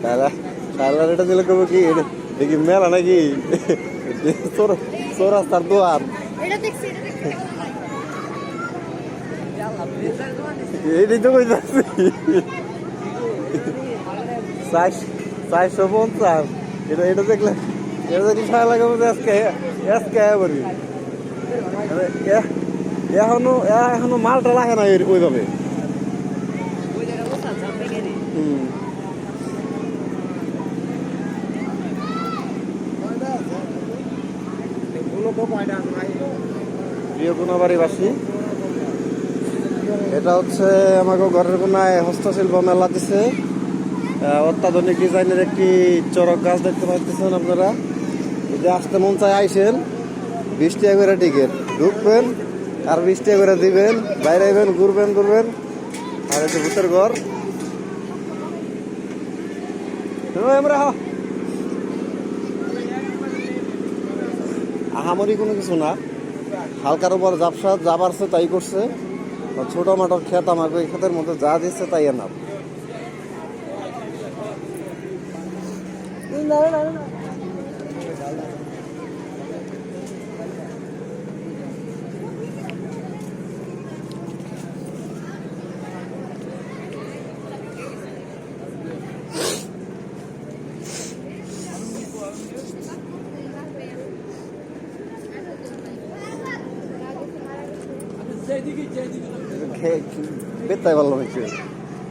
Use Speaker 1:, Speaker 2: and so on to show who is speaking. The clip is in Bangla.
Speaker 1: শালার এটা দিলে কবে কি দেখি মেলা নাকি চৌরাস্তার দোয়ার এইটাই তো কই যাচ্ছি 450 এটা এটা দেখলে এটা দেখি সারা লাগাবো আজকে আজকে বলি এখনো এখনো মালটা লাগে না ওইভাবে প্রিয় কোনাবাড়িবাসী, এটা হচ্ছে আমাকে ঘরের কোনায় হস্তশিল্প মেলা দিছে। অত্যাধুনিক ডিজাইনের একটি চড়ক গাছ দেখতে পাচ্ছেন আপনারা। যদি আসতে মন চায় আইসেন, 20 টাকা করে টিকিট, ঢুকবেন আর 20 টাকা করে দিবেন, বাইরে আইবেন, ঘুরবেন। আর হচ্ছে ভূতের ঘর। আহামরি কোনো কিছু না, হালকার উপর জাপসা যা পারছে তাই করছে। ছোট মাটোর ক্ষেত আমাকে ওই ক্ষেতের মধ্যে যা দিচ্ছে তাই এনার। বেতাই ভালো হয়েছে।